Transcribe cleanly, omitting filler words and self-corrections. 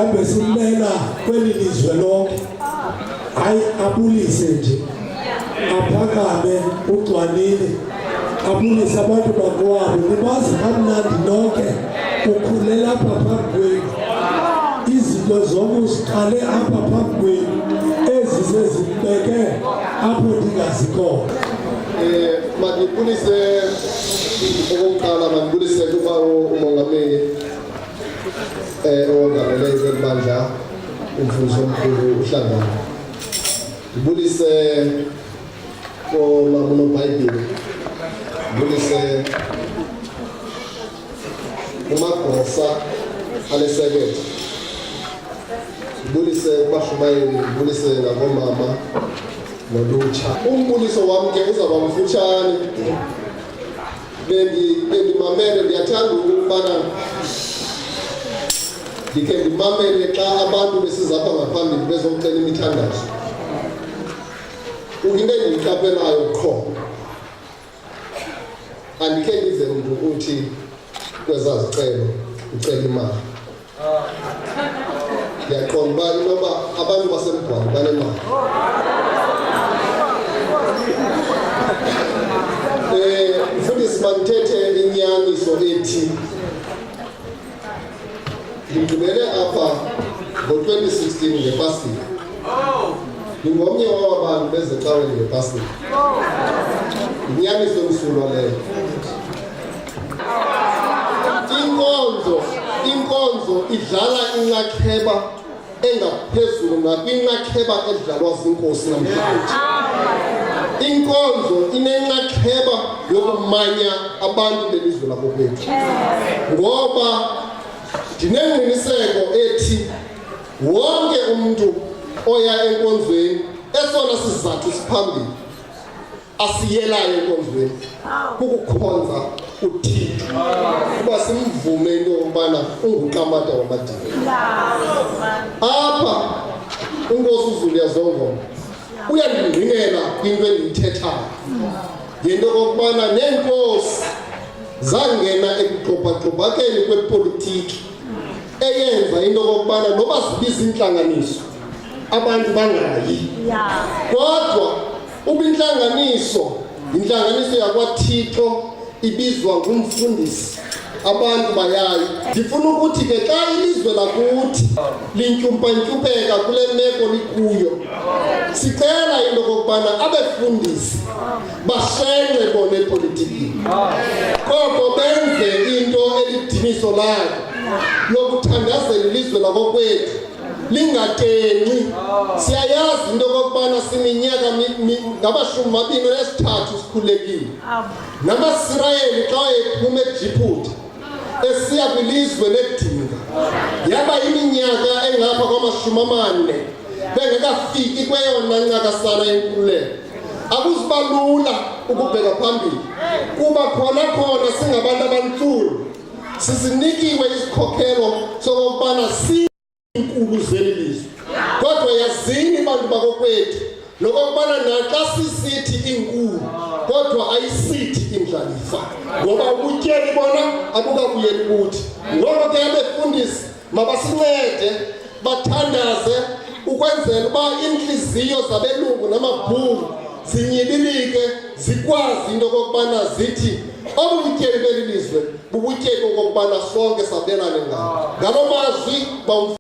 sihambe simela kweli lizwe lonke hayi abulise nje aphakame ugcwanile abulise abantu bakwabo nibazi kamnandi nonke ukhulela apha phambi kwenu izinto zokusiqale apha phambi kwenu ezizezibeke apho ndingazikhona mandibulise okokuqala mandibulise kuba umongameli owengamele ibandla umfundisi omkhulu uhlangana ndibulise komamuno Bhayibhile ndibulise umagosa alesekethe ndibulise kubashumayeli ndibulise nakomama nolutsha umbuliso wami ke uzaba mfutshane bendimamele ndiyathanda ukubana ndikhe ndimamele xa abantu besizapha ngaphambili bezocela imithandazo into endiyiqaphelayo qho andikhe ndive mntu uthi kwezazicelo ucela imali ndiyaqonda uba inoba abantu basembhwani banemali mfundisi mandithethe inyaniso ethi ngigqibele apha ngo-2016 ngepasika ndingomnye wabantu bezecaweni ngepasika inyaniso emsulwa leyo inkonzo idlala inxaxheba engaphezulu nakwinxaxheba edlalwa ziinkosi namhlanje inkonzo inenxaxheba yokumanya abantu belizwe lakokwethu ngoba ndinengqiniseko ethi wonke umntu oya enkonzweni esona sizathu siphambili asiyelayo enkonzweni kukukhonza uThixo kuba simvume into yokubana unguqamata wamadini apha uNkosi uZulu yazongoma uyandingqinela kwinto endiyithethayo ngento okokubana neenkosi zangena ekugxobhagxobhakeni kwepolitiki eyenza into okokubana noba zibiza intlanganiso abantu bangayi kodwa ubintlanganiso intlanganiso yakwaThixo ibizwa ngumfundisi abantu bayayi ndifuna ukuthi ke xa ilizwe lakuthi lintyumpantyumpeka kule meko likuyo sicela into okokubana abefundisi bahlenxe bona epolitikini koko benze into elidiniso layo yokuthandazela ilizwe lakokwethu lingatenxi siyayazi into okokubana siminyaka ngama-23 sikhulekile namasirayeli xa ephuma eJiphuti esiya kwilizwe ledinga yaba iminyaka engapha kwama-40 bengekafiki kweyona ncakasana yenkululeko akuziba lula ukubheka phambili kuba khona singabantu abantsundu sisinikiwe isikhokhelo sokubana inkulu zeli lizwe kodwa yazini bantu bakokwethu lokubana naxa sisithi inkulu kodwa ayisithi indlalifa ngoba ubutyebi bona abukabuyeli kuthi ngoko ke abefundisi mabasincede bathandaze ukwenzela uba inhliziyo zabelungu namabhulu zinyibilike zikwazi into okokubana zithi obubutyebi beli lizwe bubutyebi okokubana sonke sabelane ngalo mazwi